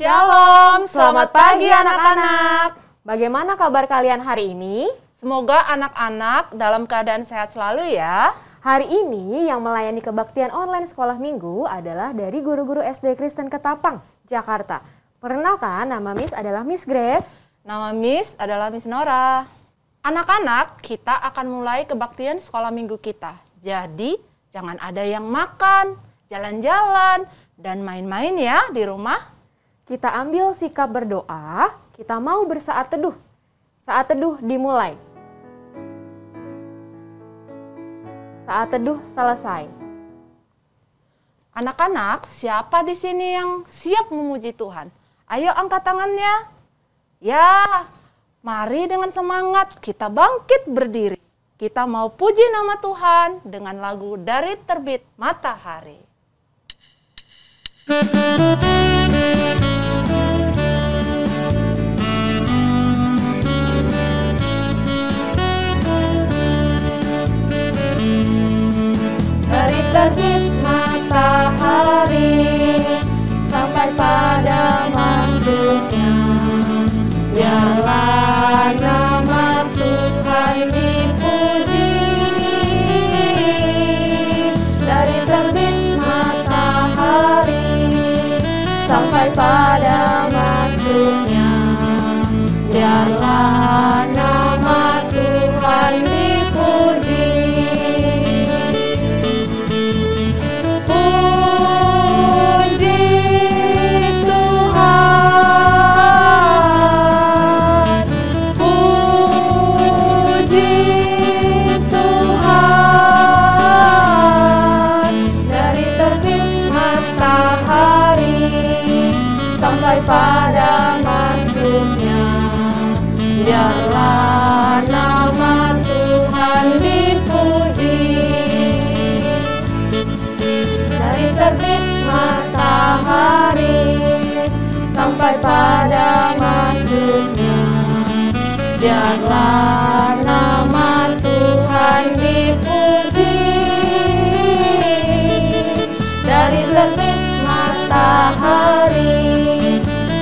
Shalom, selamat pagi anak-anak. Bagaimana kabar kalian hari ini? Semoga anak-anak dalam keadaan sehat selalu ya. Hari ini yang melayani kebaktian online sekolah minggu adalah dari guru-guru SD Kristen Ketapang, Jakarta. Perkenalkan, nama Miss adalah Miss Grace. Nama Miss adalah Miss Nora. Anak-anak, kita akan mulai kebaktian sekolah minggu kita. Jadi, jangan ada yang makan, jalan-jalan, dan main-main ya di rumah. Kita ambil sikap berdoa, kita mau bersaat teduh. Saat teduh dimulai. Saat teduh selesai. Anak-anak, siapa di sini yang siap memuji Tuhan? Ayo angkat tangannya. Ya, mari dengan semangat kita bangkit berdiri. Kita mau puji nama Tuhan dengan lagu dari Terbit Matahari. Dari terbit matahari sampai pada masuknya, biarlah nama Tuhan dipuji. Dari terbit matahari sampai pada masuknya, biarlah nama Tuhan dipuji. Pada masuknya, biarlah nama Tuhan dipuji. Dari terbit matahari sampai pada masuknya, biarlah nama Tuhan dipuji. Dari terbit matahari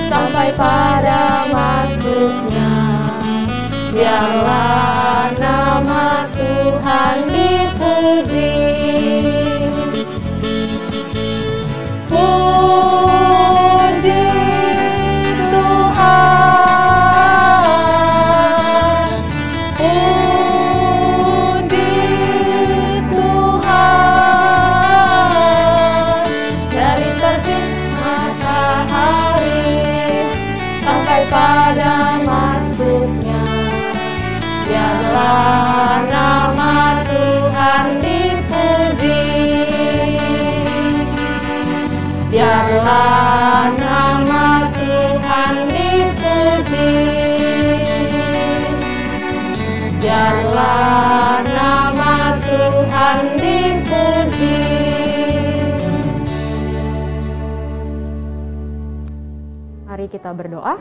sampai pada masuknya, biarlah nama Tuhan dipuji. Puji Tuhan, puji Tuhan. Dari terbit matahari sampai pada masuknya, biarlah nama Tuhan dipuji. Biarlah nama Tuhan dipuji. Biarlah nama Tuhan dipuji. Mari kita berdoa.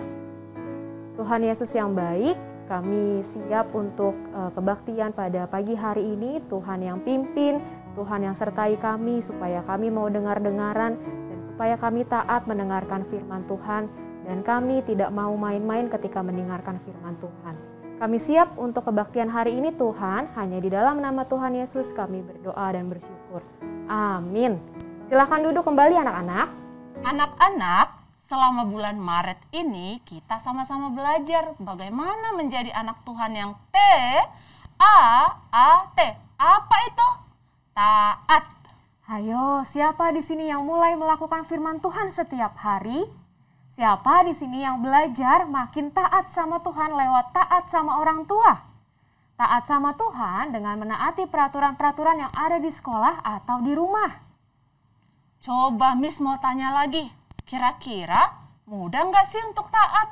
Tuhan Yesus yang baik, kami siap untuk kebaktian pada pagi hari ini. Tuhan yang pimpin, Tuhan yang sertai kami supaya kami mau dengar-dengaran dan supaya kami taat mendengarkan firman Tuhan dan kami tidak mau main-main ketika mendengarkan firman Tuhan. Kami siap untuk kebaktian hari ini Tuhan, hanya di dalam nama Tuhan Yesus kami berdoa dan bersyukur. Amin. Silakan duduk kembali anak-anak. Anak-anak, selama bulan Maret ini kita sama-sama belajar bagaimana menjadi anak Tuhan yang T-A-A-T. Apa itu? Taat. Ayo, siapa di sini yang mulai melakukan firman Tuhan setiap hari? Siapa di sini yang belajar makin taat sama Tuhan lewat taat sama orang tua? Taat sama Tuhan dengan menaati peraturan-peraturan yang ada di sekolah atau di rumah. Coba Miss mau tanya lagi. Kira-kira mudah nggak sih untuk taat?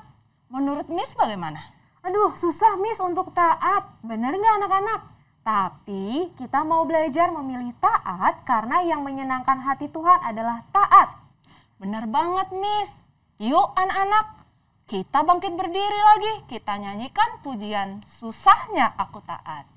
Menurut Miss bagaimana? Aduh, susah Miss untuk taat. Bener nggak anak-anak? Tapi kita mau belajar memilih taat karena yang menyenangkan hati Tuhan adalah taat. Bener banget Miss. Yuk anak-anak, kita bangkit berdiri lagi. Kita nyanyikan pujian Susahnya Aku Taat.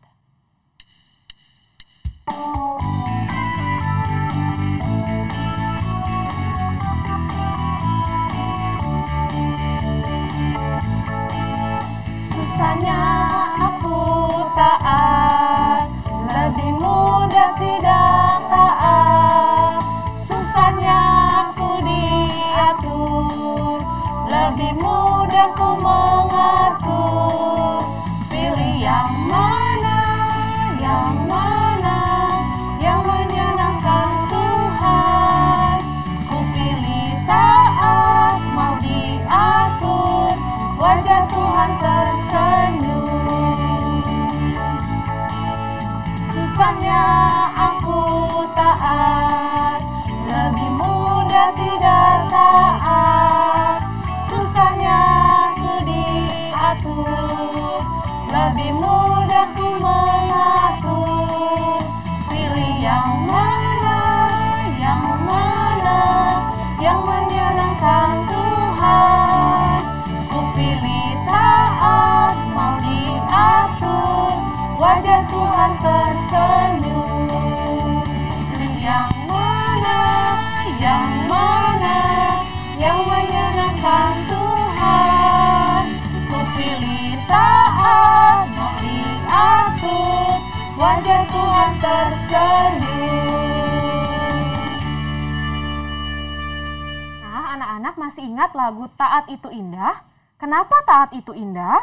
Anak-anak masih ingat lagu Taat Itu Indah? Kenapa taat itu indah?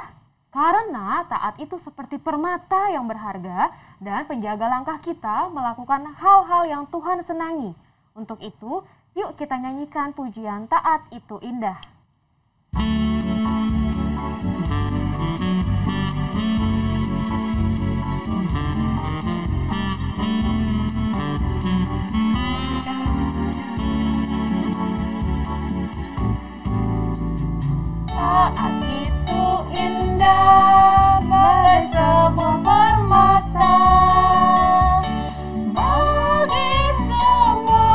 Karena taat itu seperti permata yang berharga dan penjaga langkah kita melakukan hal-hal yang Tuhan senangi. Untuk itu, yuk kita nyanyikan pujian Taat Itu Indah. Taat itu indah bagai sebuah permata bagi semua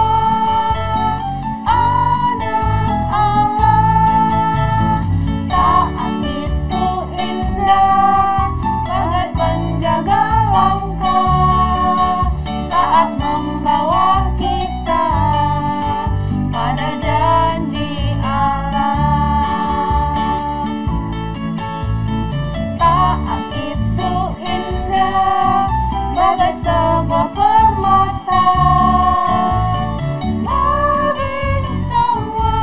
anak Allah. Taat itu indah bagai penjaga langkah, taat membawa kita pada janji Allah. Taat itu indah bagai sebuah permata bagi semua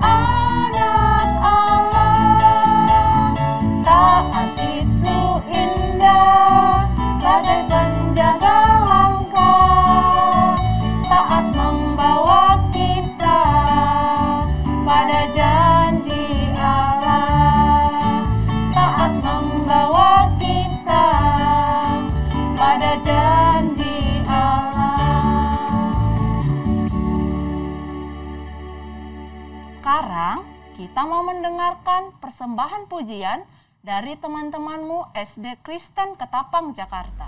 anak Allah. Taat itu indah bagai penjaga langkah, taat membawa kita pada janji Allah. Taat membawa kita pada janji Allah. Sekarang kita mau mendengarkan persembahan pujian dari teman-temanmu SD Kristen Ketapang, Jakarta.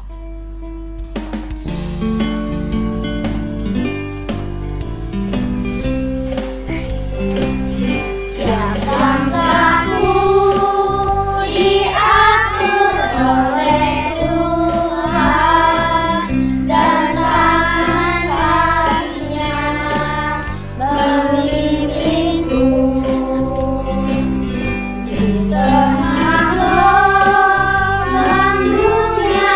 Tengah dunia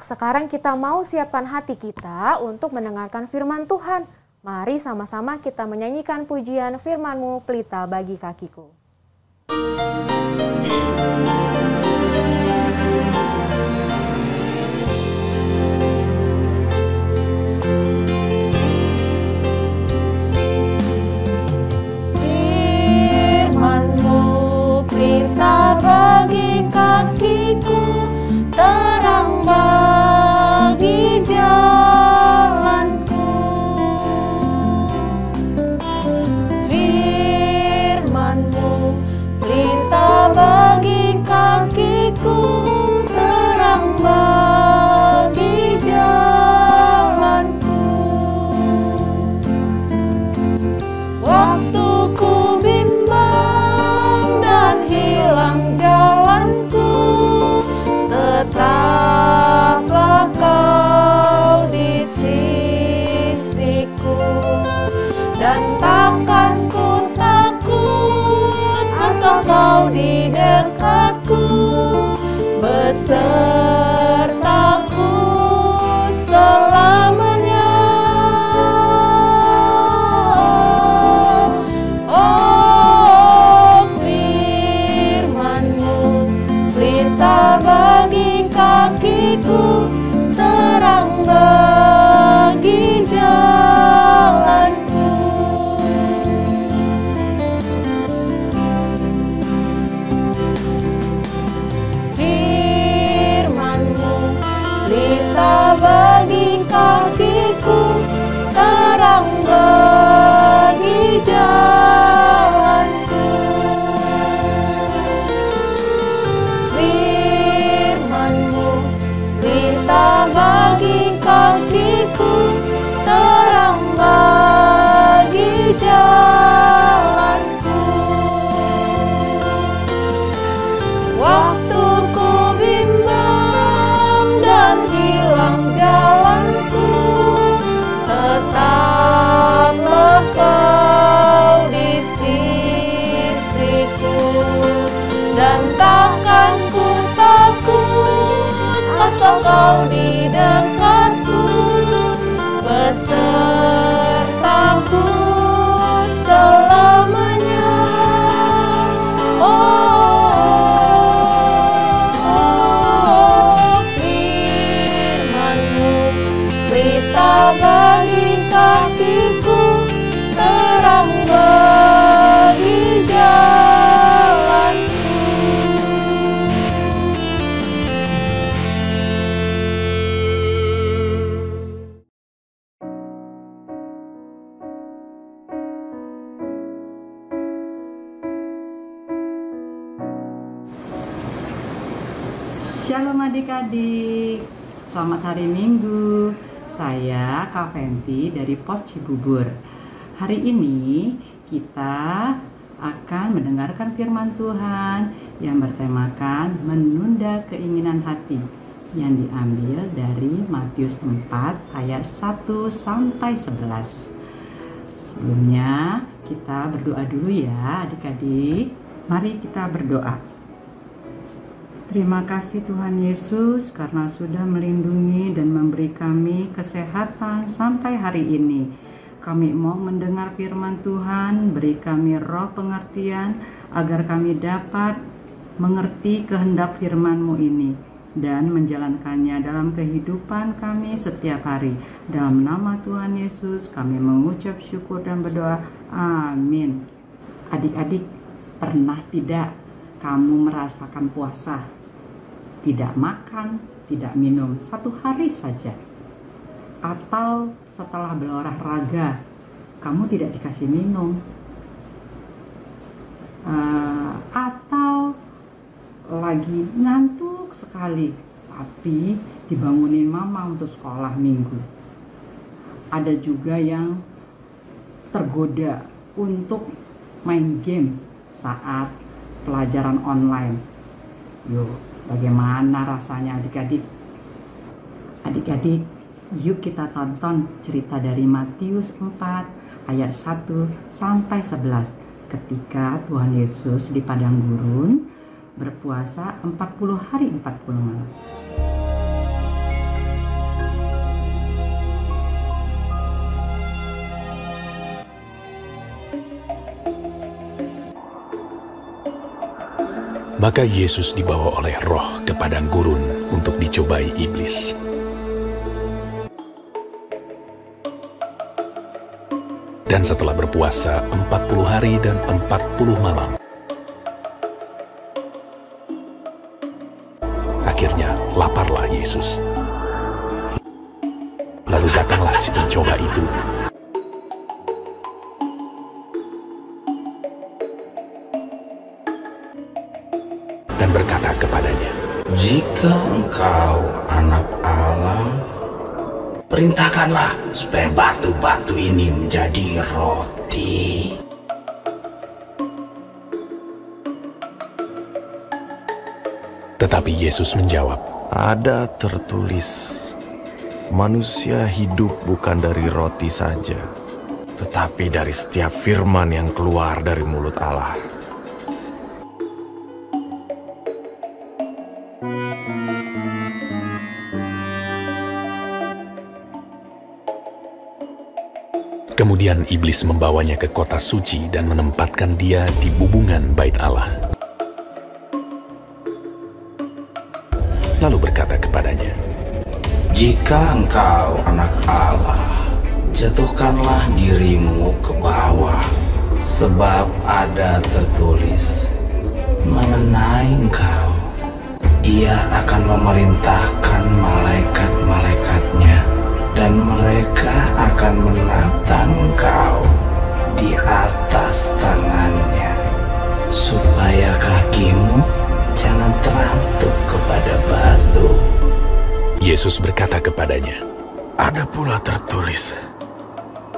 sekarang kita mau siapkan hati kita untuk mendengarkan firman Tuhan. Mari sama-sama kita menyanyikan pujian firman-Mu, pelita bagi kakiku. Pelita bagi kakiku, terang bagi jalanku. Firman-Mu, pelita bagi kakiku, terang bagi jalanku. Waktu ku bimbang dan hilang jalanku, tetaplah Kau di sisiku, dan takkan ku takut asal Kau di dekatku, besertaku selamanya. Bagi kakiku, terang bagi jalanku. Firman-Mu, pelita bagi kakiku, terang bagi jalanku. Bagi kakiku, terang bagi jalanku. Waktu ku bimbang dan hilang jalanku, tetaplah Kau di sisiku, dan takkan ku takut asal Kau di dekatku, besertaku selamanya. Firman-Mu, pelita bagi kakiku, terang bagi jalanku. Shalom adik-adik, selamat hari Minggu. Saya Kak Fenty dari Pos Cibubur. Hari ini kita akan mendengarkan firman Tuhan yang bertemakan menunda keinginan hati, yang diambil dari Matius 4 ayat 1 sampai 11. Sebelumnya kita berdoa dulu ya adik-adik. Mari kita berdoa. Terima kasih Tuhan Yesus karena sudah melindungi dan memberi kami kesehatan sampai hari ini. Kami mau mendengar firman Tuhan, beri kami roh pengertian agar kami dapat mengerti kehendak firman-Mu ini dan menjalankannya dalam kehidupan kami setiap hari. Dalam nama Tuhan Yesus kami mengucap syukur dan berdoa. Amin. Adik-adik, pernah tidak kamu merasakan puasa? Tidak makan, tidak minum 1 hari saja. Atau setelah berolahraga, kamu tidak dikasih minum. Atau lagi ngantuk sekali, tapi dibangunin mama untuk sekolah minggu. Ada juga yang tergoda untuk main game saat pelajaran online. Yuk, bagaimana rasanya adik-adik? Adik-adik, yuk kita tonton cerita dari Matius 4 ayat 1 sampai 11 ketika Tuhan Yesus di padang gurun berpuasa 40 hari 40 malam. Maka Yesus dibawa oleh Roh ke padang gurun untuk dicobai iblis. Dan setelah berpuasa 40 hari dan 40 malam, akhirnya laparlah Yesus. Lalu datanglah si pencoba itu dan berkata kepadanya, "Jika engkau anak Allah, perintahkanlah supaya batu-batu ini menjadi roti." Tetapi Yesus menjawab, Ada tertulis, manusia hidup bukan dari roti saja, tetapi dari setiap firman yang keluar dari mulut Allah. Kemudian iblis membawanya ke kota suci dan menempatkan dia di bubungan bait Allah. Lalu berkata kepadanya, Jika engkau anak Allah, jatuhkanlah dirimu ke bawah, sebab ada tertulis mengenai engkau, Ia akan memerintahkan malaikat-malaikatnya, dan mereka akan menatang engkau di atas tangannya, supaya kakimu jangan terantuk kepada batu. Yesus berkata kepadanya, Ada pula tertulis,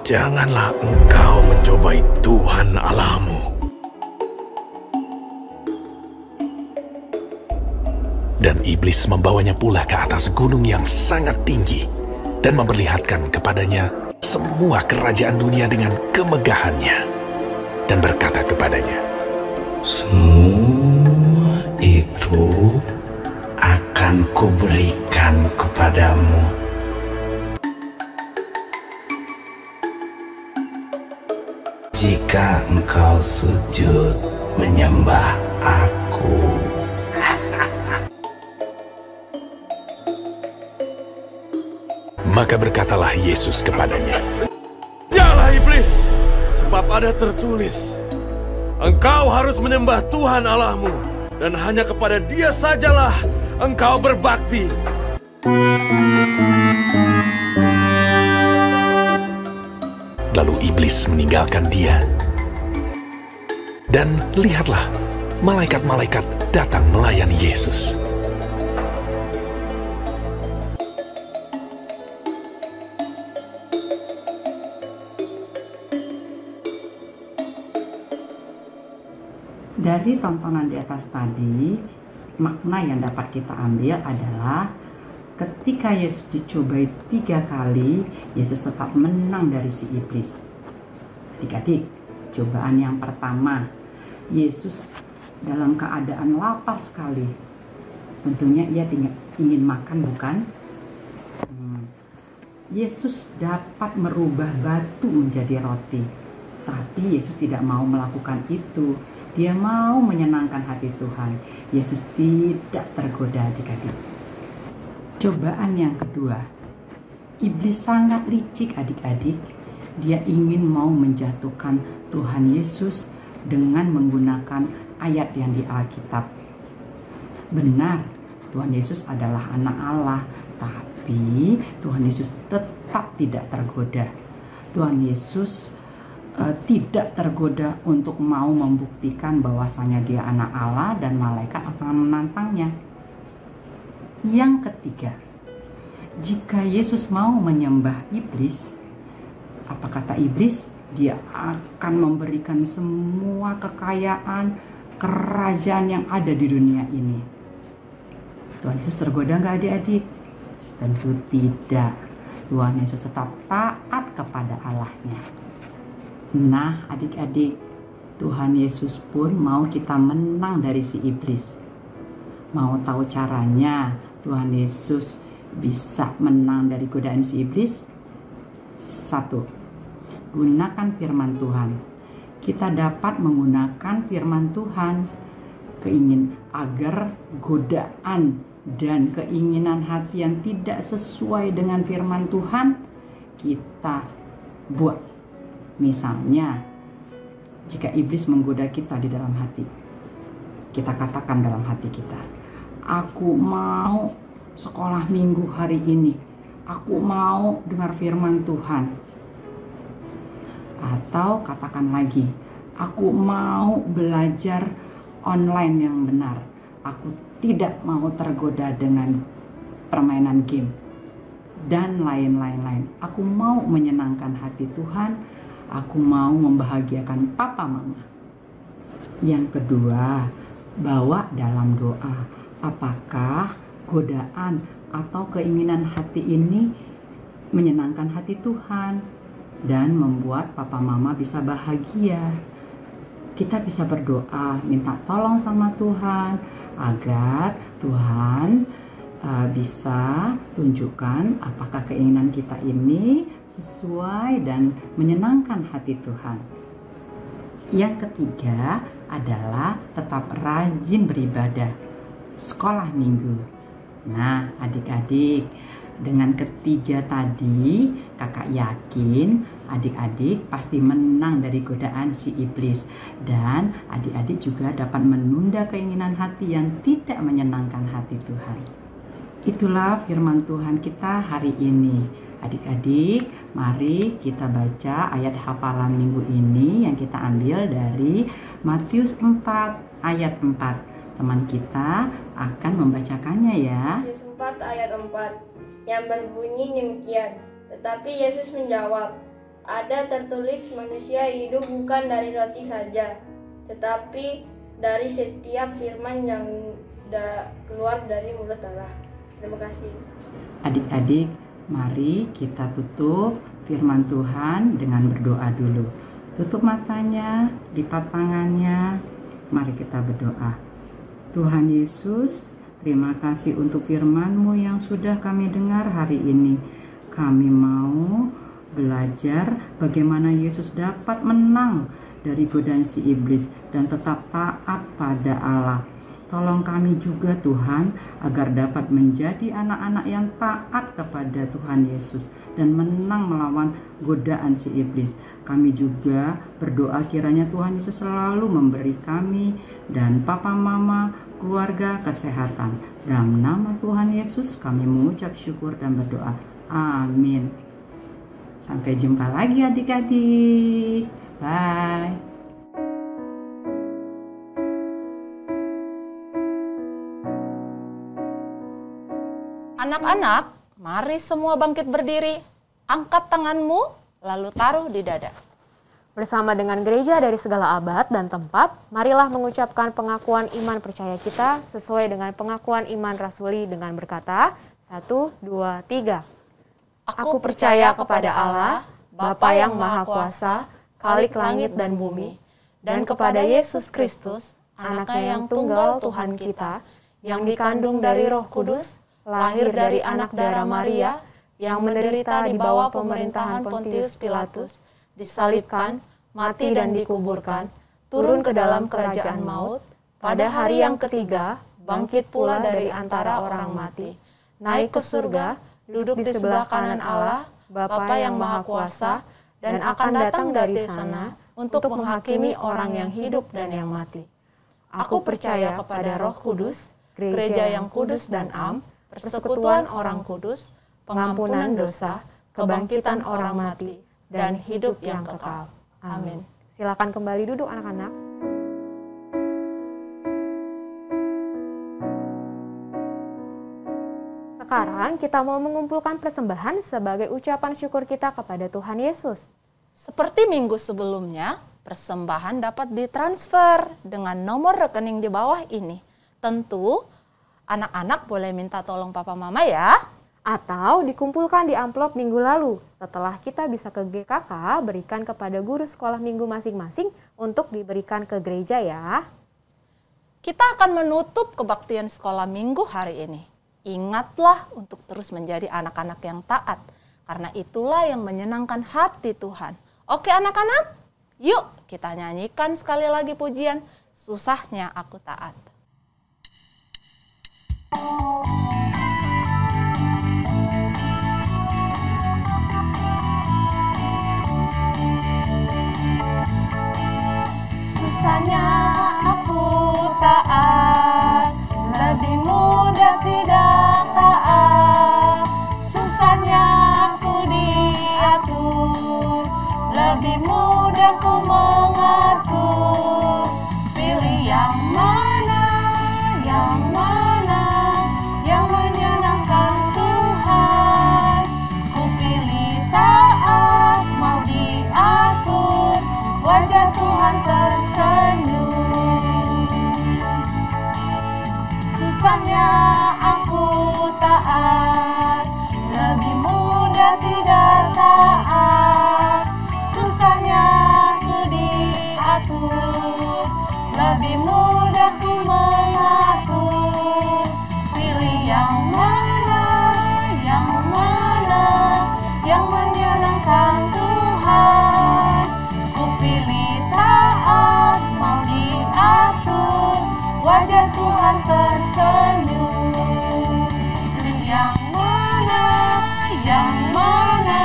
janganlah engkau mencobai Tuhan Allahmu. Dan iblis membawanya pula ke atas gunung yang sangat tinggi dan memperlihatkan kepadanya semua kerajaan dunia dengan kemegahannya, dan berkata kepadanya, Semua itu akan kuberikan kepadamu jika engkau sujud menyembah Aku. Maka berkatalah Yesus kepadanya, Yalah iblis, sebab ada tertulis, engkau harus menyembah Tuhan Allahmu, dan hanya kepada Dia sajalah engkau berbakti. Lalu iblis meninggalkan dia. Dan lihatlah, malaikat-malaikat datang melayani Yesus. Dari tontonan di atas tadi, makna yang dapat kita ambil adalah ketika Yesus dicobai 3 kali, Yesus tetap menang dari si iblis. Adik-adik, cobaan yang pertama, Yesus dalam keadaan lapar sekali. Tentunya ia ingin makan, bukan? Yesus dapat merubah batu menjadi roti. Tapi Yesus tidak mau melakukan itu. Dia mau menyenangkan hati Tuhan. Yesus tidak tergoda, adik-adik. Cobaan yang kedua, iblis sangat licik, adik-adik. Dia ingin mau menjatuhkan Tuhan Yesus dengan menggunakan ayat yang di Alkitab. Benar, Tuhan Yesus adalah anak Allah, tapi Tuhan Yesus tetap tidak tergoda. Tuhan Yesus tidak tergoda untuk mau membuktikan bahwasanya dia anak Allah dan malaikat akan menantangnya. Yang ketiga, jika Yesus mau menyembah iblis, apa kata iblis? Dia akan memberikan semua kekayaan, kerajaan yang ada di dunia ini. Tuhan Yesus tergoda nggak, adik-adik? Tentu tidak. Tuhan Yesus tetap taat kepada Allahnya. Nah, adik-adik, Tuhan Yesus pun mau kita menang dari si iblis. Mau tahu caranya Tuhan Yesus bisa menang dari godaan si iblis? 1. Gunakan firman Tuhan. kita dapat menggunakan firman Tuhan agar godaan dan keinginan hati yang tidak sesuai dengan firman Tuhan kita buat. Misalnya, jika iblis menggoda kita di dalam hati, kita katakan dalam hati kita, aku mau sekolah minggu hari ini, aku mau dengar firman Tuhan. Atau katakan lagi, aku mau belajar online yang benar, aku tidak mau tergoda dengan permainan game dan lain-lain. Aku mau menyenangkan hati Tuhan, aku mau membahagiakan papa mama. Yang kedua, bawa dalam doa. Apakah godaan atau keinginan hati ini menyenangkan hati Tuhan dan membuat papa mama bisa bahagia? Kita bisa berdoa, minta tolong sama Tuhan agar Tuhan bisa tunjukkan apakah keinginan kita ini sesuai dan menyenangkan hati Tuhan. Yang ketiga adalah tetap rajin beribadah, sekolah minggu. Nah, adik-adik, dengan ketiga tadi, kakak yakin adik-adik pasti menang dari godaan si iblis. Dan adik-adik juga dapat menunda keinginan hati yang tidak menyenangkan hati Tuhan. Itulah firman Tuhan kita hari ini. Adik-adik, mari kita baca ayat hafalan minggu ini yang kita ambil dari Matius 4 ayat 4. Teman kita akan membacakannya ya. Matius 4 ayat 4 yang berbunyi demikian. Tetapi Yesus menjawab, ada tertulis manusia hidup bukan dari roti saja, tetapi dari setiap firman yang keluar dari mulut Allah. Terima kasih. Adik-adik, mari kita tutup firman Tuhan dengan berdoa dulu. Tutup matanya, lipat tangannya, mari kita berdoa. Tuhan Yesus, terima kasih untuk firman-Mu yang sudah kami dengar hari ini. Kami mau belajar bagaimana Yesus dapat menang dari godaan si iblis dan tetap taat pada Allah. Tolong kami juga Tuhan agar dapat menjadi anak-anak yang taat kepada Tuhan Yesus dan menang melawan godaan si iblis. Kami juga berdoa kiranya Tuhan Yesus selalu memberi kami dan papa mama, keluarga kesehatan. Dalam nama Tuhan Yesus kami mengucap syukur dan berdoa. Amin. Sampai jumpa lagi adik-adik. Bye. Anak-anak, mari semua bangkit berdiri. Angkat tanganmu, lalu taruh di dada. Bersama dengan gereja dari segala abad dan tempat, marilah mengucapkan pengakuan iman percaya kita sesuai dengan pengakuan iman rasuli dengan berkata, 1, 2, 3. Aku percaya kepada Allah, Bapa yang Maha Kuasa, Khalik langit dan bumi, dan kepada Yesus Kristus, Anaknya yang tunggal Tuhan kita, yang dikandung dari Roh Kudus, lahir dari anak darah Maria, yang menderita di bawah pemerintahan Pontius Pilatus, disalibkan, mati dan dikuburkan, turun ke dalam kerajaan maut, pada hari yang ketiga, bangkit pula dari antara orang mati, naik ke surga, duduk di sebelah kanan Allah, Bapa yang Maha Kuasa, dan akan datang dari sana untuk menghakimi orang yang hidup dan yang mati. Aku percaya kepada Roh Kudus, gereja yang kudus dan am, persekutuan orang kudus, pengampunan dosa, kebangkitan orang mati, dan hidup yang kekal. Amin. Silakan kembali duduk anak-anak. Sekarang kita mau mengumpulkan persembahan sebagai ucapan syukur kita kepada Tuhan Yesus. Seperti minggu sebelumnya, persembahan dapat ditransfer dengan nomor rekening di bawah ini. Tentu, anak-anak boleh minta tolong papa mama ya. Atau dikumpulkan di amplop minggu lalu. Setelah kita bisa ke GKK, berikan kepada guru sekolah minggu masing-masing untuk diberikan ke gereja ya. Kita akan menutup kebaktian sekolah minggu hari ini. Ingatlah untuk terus menjadi anak-anak yang taat. Karena itulah yang menyenangkan hati Tuhan. Oke anak-anak, yuk kita nyanyikan sekali lagi pujian, Susahnya Aku Taat. Susahnya aku taat, lebih mudah tidak taat. Susahnya aku diatur, lebih mudah ku mengatur. Pilih yang mana, yang mana, yang menyenangkan Tuhan. Ku pilih taat, mau diatur, wajah Tuhan tersenyum. Susahnya aku taat, lebih mudah tidak taat. Susahnya aku diatur, lebih mudah ku mengatur. Pilih yang mana, yang mana, yang menyenangkan Tuhan. Ku pilih taat, mau diatur, wajah Tuhan tersenyum. Pilih yang mana, yang mana,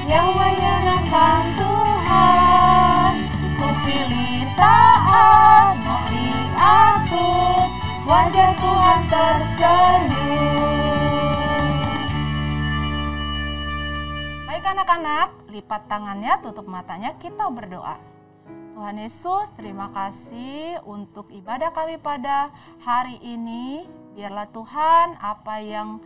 yang menyenangkan Tuhan. Ku pilih taat, mau diatur, wajah Tuhan tersenyum. Baik anak-anak, lipat tangannya, tutup matanya, kita berdoa. Tuhan Yesus, terima kasih untuk ibadah kami pada hari ini. Biarlah Tuhan, apa yang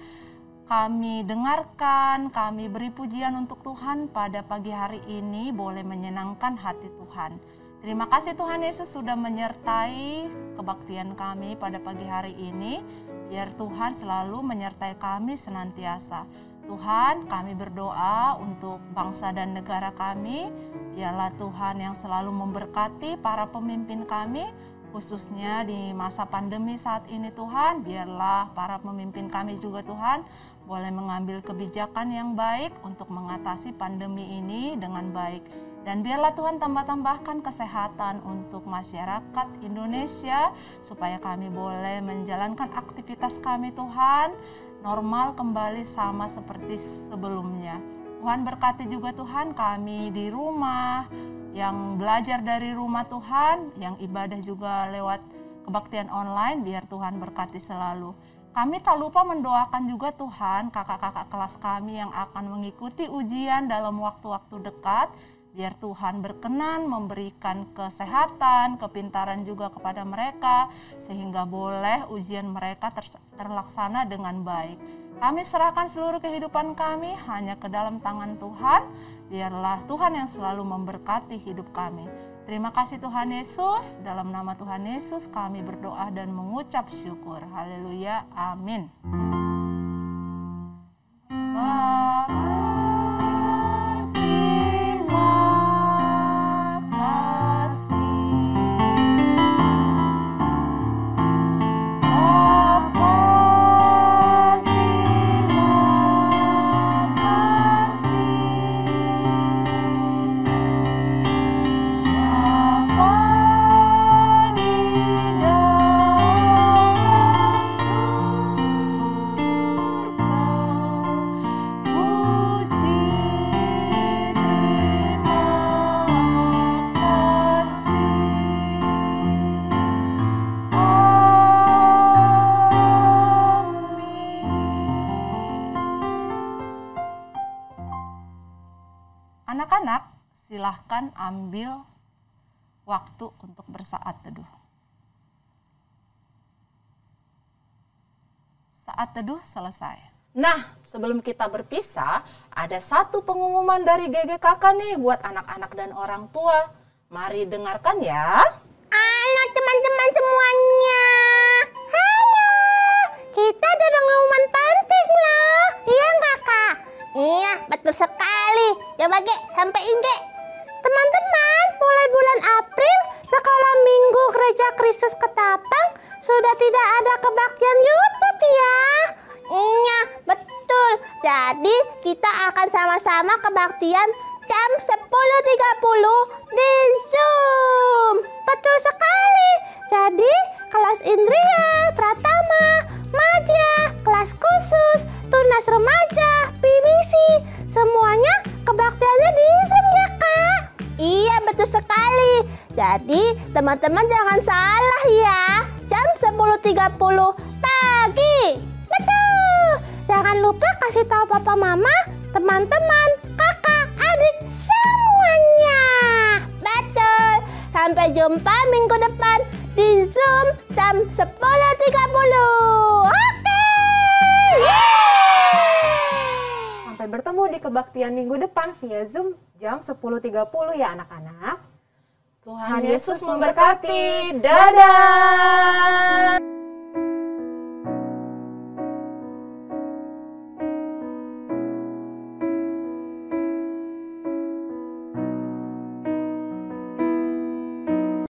kami dengarkan, kami beri pujian untuk Tuhan pada pagi hari ini boleh menyenangkan hati Tuhan. Terima kasih Tuhan Yesus sudah menyertai kebaktian kami pada pagi hari ini. Biar Tuhan selalu menyertai kami senantiasa. Tuhan, kami berdoa untuk bangsa dan negara kami. Biarlah Tuhan yang selalu memberkati para pemimpin kami, khususnya di masa pandemi saat ini Tuhan. Biarlah para pemimpin kami juga Tuhan boleh mengambil kebijakan yang baik untuk mengatasi pandemi ini dengan baik. Dan biarlah Tuhan tambah-tambahkan kesehatan untuk masyarakat Indonesia, supaya kami boleh menjalankan aktivitas kami Tuhan, normal kembali sama seperti sebelumnya. Tuhan berkati juga Tuhan kami di rumah, yang belajar dari rumah Tuhan, yang ibadah juga lewat kebaktian online, biar Tuhan berkati selalu. Kami tak lupa mendoakan juga Tuhan kakak-kakak kelas kami yang akan mengikuti ujian dalam waktu-waktu dekat. Biar Tuhan berkenan memberikan kesehatan, kepintaran juga kepada mereka, sehingga boleh ujian mereka terlaksana dengan baik. Kami serahkan seluruh kehidupan kami hanya ke dalam tangan Tuhan. Biarlah Tuhan yang selalu memberkati hidup kami. Terima kasih Tuhan Yesus, dalam nama Tuhan Yesus kami berdoa dan mengucap syukur. Haleluya, amin. Anak-anak, silahkan ambil waktu untuk bersaat teduh. Saat teduh selesai. Nah, sebelum kita berpisah, ada satu pengumuman dari GGKK nih buat anak-anak dan orang tua. Mari dengarkan ya. Halo teman-teman semuanya. Halo, kita ada pengumuman penting loh. Iya nggak Kak? Iya, betul sekali. Coba Ge, sampein Ge. Teman-teman, mulai bulan April, Sekolah Minggu Gereja Kristus Ketapang sudah tidak ada kebaktian YouTube ya. Iya, betul. Jadi kita akan sama-sama kebaktian jam 10.30 di Zoom. Jadi teman-teman jangan salah ya. Jam 10.30 pagi. Betul. Jangan lupa kasih tahu papa mama, teman-teman, kakak, adik semuanya. Betul. Sampai jumpa minggu depan di Zoom jam 10.30. Oke. Sampai bertemu di kebaktian minggu depan via Zoom jam 10.30 ya anak-anak. Tuhan Yesus memberkati. Dadah.